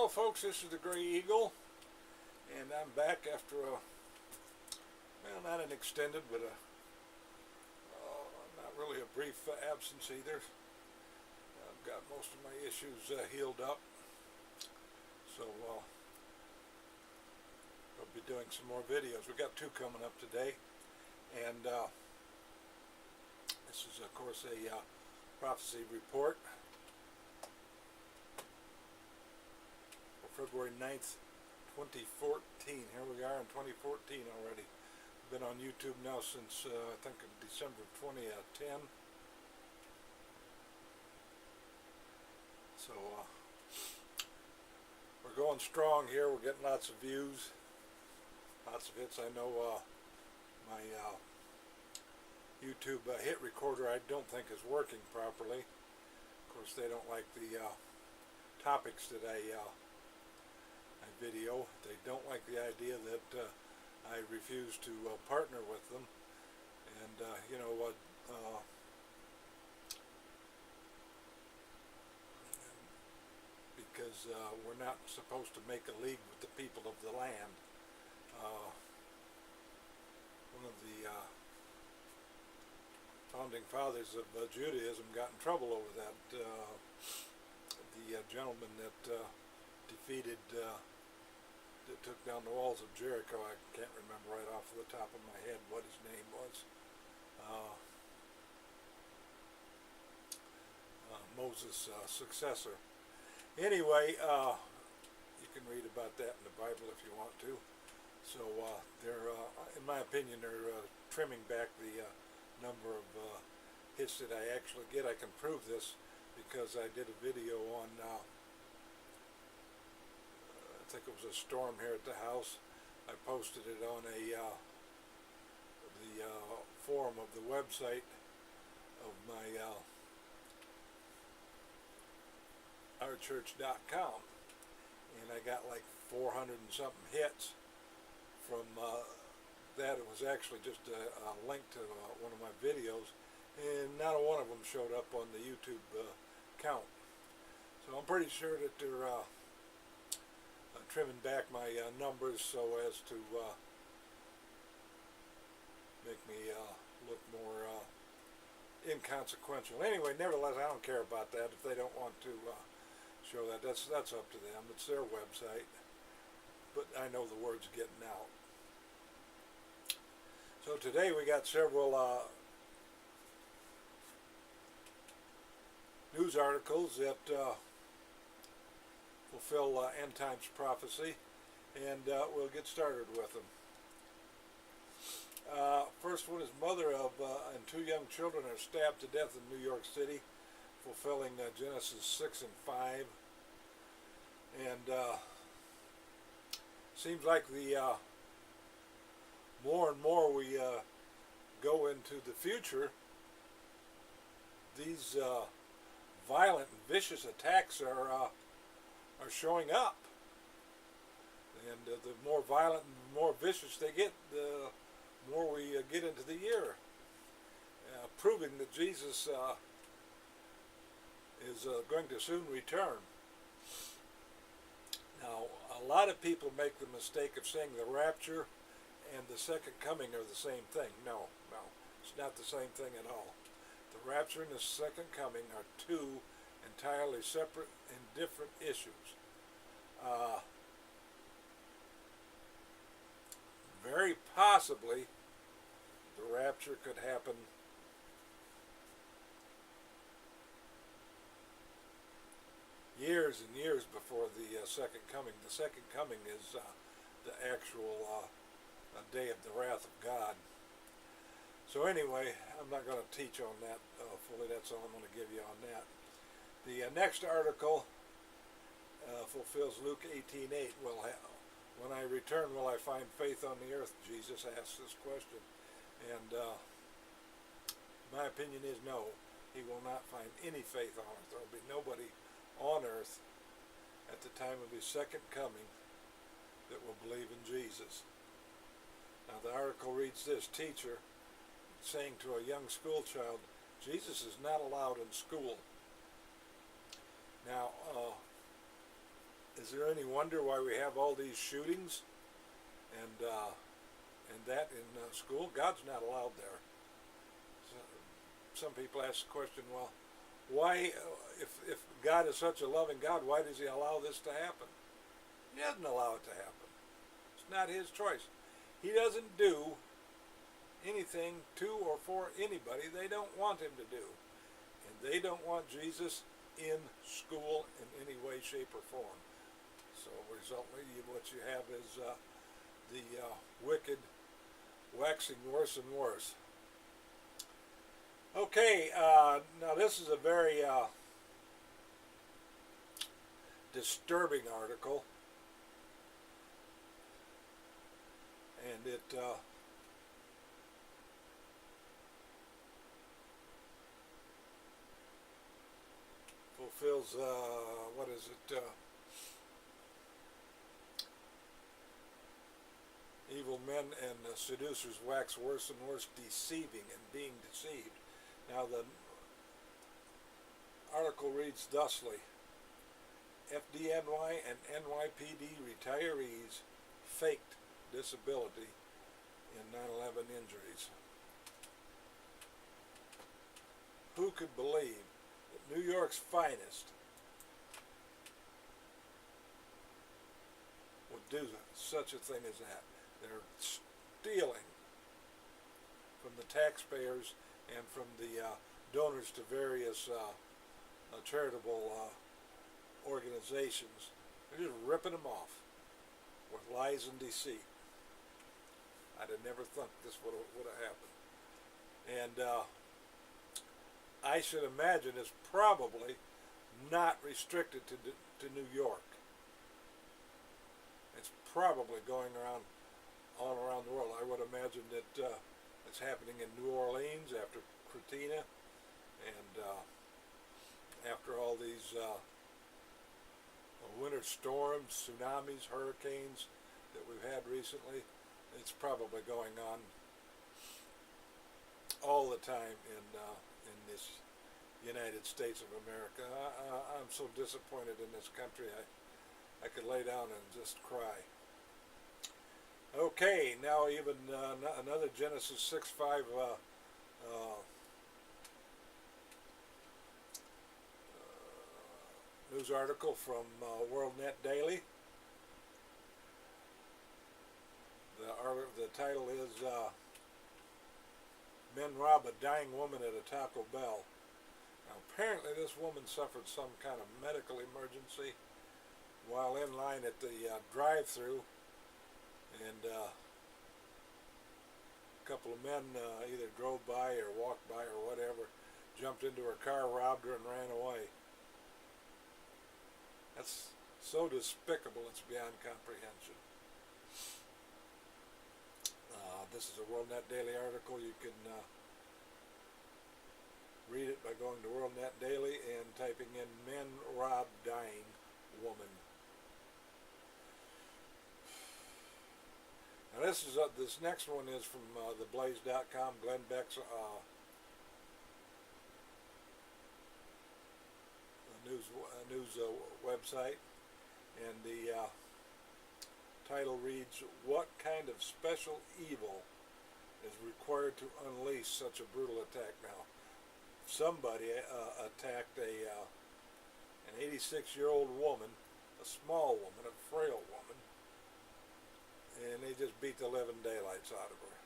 folks, this is the Gray Eagle, and I'm back after well, not an extended, but not really a brief absence either. I've got most of my issues healed up, so I'll be doing some more videos. We've got two coming up today, and this is, of course, a prophecy report for February 9th, 2014. Here we are in 2014 already. Been on YouTube now since I think in December of 2010. So we're going strong here. We're getting lots of views, lots of hits. I know my YouTube hit recorder I don't think is working properly. Of course, they don't like the topics that I video. They don't like the idea that I refuse to partner with them, and you know what, because we're not supposed to make a league with the people of the land. One of the founding fathers of Judaism got in trouble over that. The gentleman that defeated that took down the walls of Jericho, I can't remember right off the top of my head what his name was. Moses' successor. Anyway, you can read about that in the Bible if you want to. So they're, in my opinion, they're trimming back the number of hits that I actually get. I can prove this because I did a video on I think it was a storm here at the house. I posted it on the forum of the website of my ourchurch.com, and I got like 400 and something hits from that. It was actually just a link to one of my videos, and not a one of them showed up on the YouTube count. So I'm pretty sure that they're trimming back my numbers so as to make me look more inconsequential. Anyway, nevertheless, I don't care about that. If they don't want to show that, that's up to them. It's their website. But I know the word's getting out. So today we got several news articles that fulfill end times prophecy, and we'll get started with them. First one is mother of and two young children are stabbed to death in New York City, fulfilling Genesis 6 and 5. And seems like the more and more we go into the future, these violent and vicious attacks are showing up, and the more violent and more vicious they get, the more we get into the year, proving that Jesus is going to soon return. Now, a lot of people make the mistake of saying the rapture and the second coming are the same thing. No, it's not the same thing at all. The rapture and the second coming are two entirely separate and different issues. Very possibly the rapture could happen years and years before the second coming. The second coming is the actual day of the wrath of God. So anyway, I'm not going to teach on that fully. That's all I'm going to give you on that. The next article fulfills Luke 18:8. Well, when I return, will I find faith on the earth? Jesus asked this question. And my opinion is no. He will not find any faith on earth. There will be nobody on earth at the time of his second coming that will believe in Jesus. Now the article reads this: teacher saying to a young school child, Jesus is not allowed in school. Now, as Is there any wonder why we have all these shootings and that in school? God's not allowed there. So, some people ask the question, well, why, if God is such a loving God, why does he allow this to happen? He doesn't allow it to happen. It's not his choice. He doesn't do anything to or for anybody they don't want him to do. And they don't want Jesus in school in any way, shape, or form. So resultantly, what you have is the wicked waxing worse and worse. Okay, now this is a very disturbing article, and it fulfills, what is it, evil men and seducers wax worse and worse, deceiving and being deceived. Now the article reads thusly: FDNY and NYPD retirees faked disability in 9/11 injuries. Who could believe that New York's finest would do such a thing as that? They're stealing from the taxpayers and from the donors to various charitable organizations. They're just ripping them off with lies and deceit. I'd have never thought this would have happened. And I should imagine it's probably not restricted to New York. It's probably going around all around the world. I would imagine that it's happening in New Orleans after Katrina, and after all these winter storms, tsunamis, hurricanes that we've had recently. It's probably going on all the time in this United States of America. I'm so disappointed in this country. I could lay down and just cry. Okay, now even another Genesis 6:5 news article from WorldNet Daily. The title is Men Rob a Dying Woman at a Taco Bell. Now apparently this woman suffered some kind of medical emergency while in line at the drive-thru, and a couple of men either drove by or walked by or whatever, jumped into her car, robbed her, and ran away. That's so despicable, it's beyond comprehension. This is a WorldNet Daily article. You can read it by going to WorldNet Daily and typing in "Men Rob Dying Woman." Now this next one is from theblaze.com, Glenn Beck's news website, and the title reads, "What kind of special evil is required to unleash such a brutal attack?" Now, somebody attacked an 86-year-old woman, a small woman, a frail woman, and they just beat the living daylights out of her.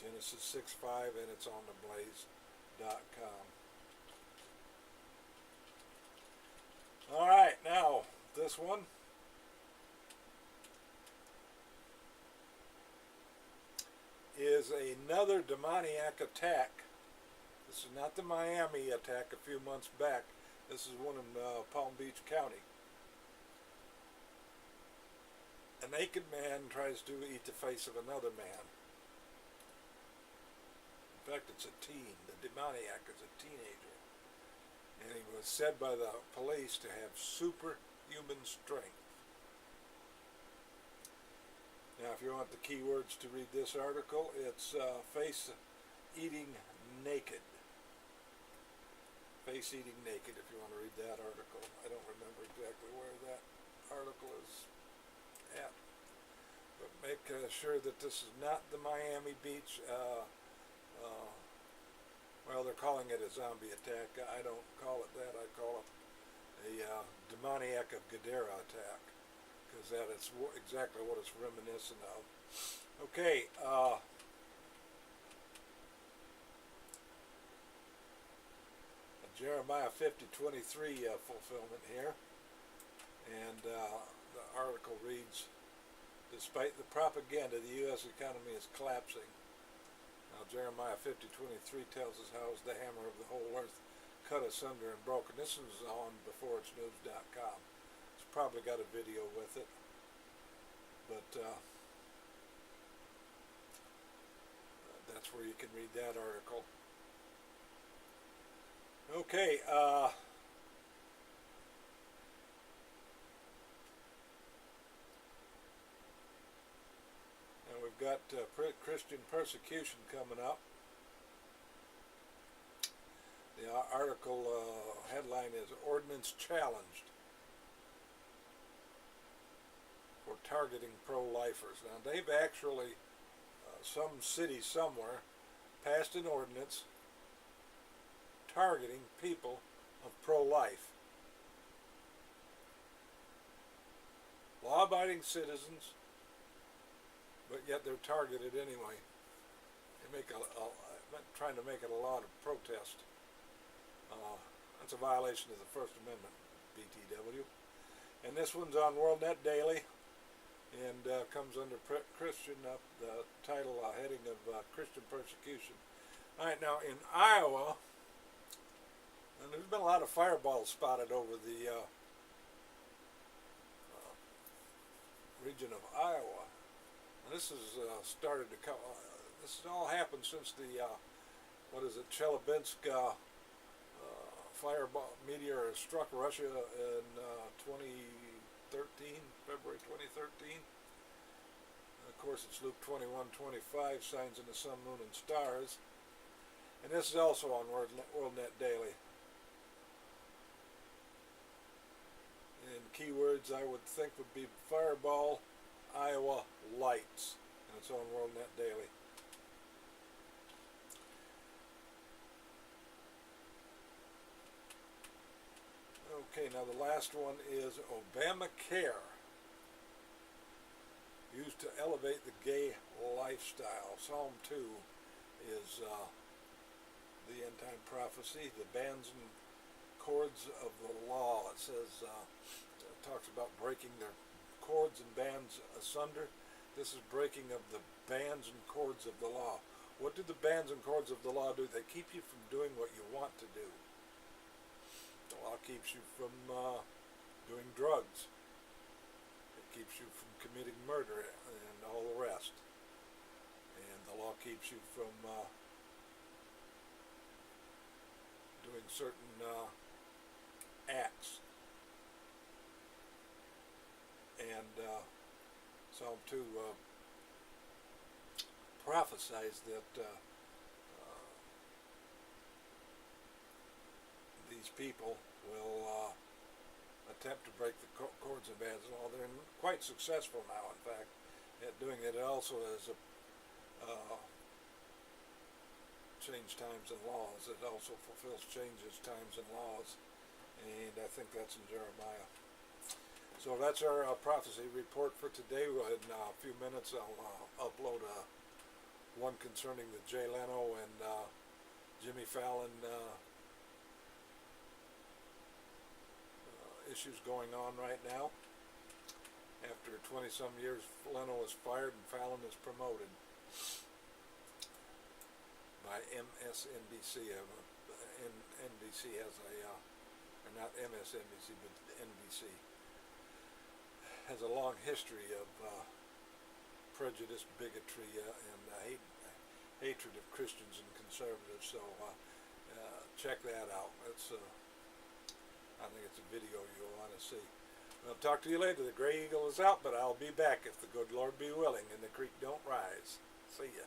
Genesis 6:5, and it's on theblaze.com. All right, now this one is another demoniac attack. This is not the Miami attack a few months back. This is one in Palm Beach County. A naked man tries to eat the face of another man. In fact, it's a teen. The demoniac is a teenager. And he was said by the police to have superhuman strength. Now, if you want the keywords to read this article, it's face eating naked. Face Face Eating Naked, if you want to read that article. I don't remember exactly where that article is at. But make sure that this is not the Miami Beach, well, they're calling it a zombie attack. I don't call it that. I call it a demoniac of Gadara attack, because that is exactly what it's reminiscent of. Okay, Jeremiah 50:23 fulfillment here, and the article reads, despite the propaganda, the U.S. economy is collapsing. Now Jeremiah 50:23 tells us how is the hammer of the whole earth cut asunder and broken. This is on beforeitsnews.com. It's probably got a video with it, but that's where you can read that article. Okay, and we've got Christian persecution coming up. The article headline is Ordinance Challenged for Targeting Pro-Lifers. Now they've actually, some city somewhere, passed an ordinance targeting people of pro-life. Law-abiding citizens, but yet they're targeted anyway. They make trying to make it a law to protest. That's a violation of the First Amendment, BTW. And this one's on WorldNet Daily, and comes under Christian, the title heading of Christian persecution. All right, now in Iowa, and there's been a lot of fireballs spotted over the region of Iowa. And this has started to come. This has all happened since the Chelyabinsk fireball meteor struck Russia in 2013, February 2013. And of course, it's Luke 21:25, signs in the sun, moon, and stars. And this is also on WorldNet Daily. And keywords I would think would be fireball, Iowa lights, and it's on WorldNet Daily. Okay, now the last one is Obamacare, used to elevate the gay lifestyle. Psalm 2 is the end-time prophecy, the bands and cords of the law. It says, it talks about breaking their cords and bands asunder. This is breaking of the bands and cords of the law. What do the bands and cords of the law do? They keep you from doing what you want to do. The law keeps you from doing drugs. It keeps you from committing murder and all the rest. And the law keeps you from doing certain acts. And Psalm 2 prophesies that these people will attempt to break the cords and bands and all. They're quite successful now, in fact, at doing it. It also is a change times and laws. It also fulfills changes times and laws, and I think that's in Jeremiah. So that's our prophecy report for today. In a few minutes I'll upload one concerning the Jay Leno and Jimmy Fallon issues going on right now. After 20-some years, Leno is fired and Fallon is promoted by MSNBC. NBC has or not MSNBC, but NBC has a long history of prejudice, bigotry, and hatred of Christians and conservatives. So check that out. It's I think it's a video you'll want to see. I'll talk to you later. The Gray Eagle is out, but I'll be back if the good Lord be willing and the creek don't rise. See ya.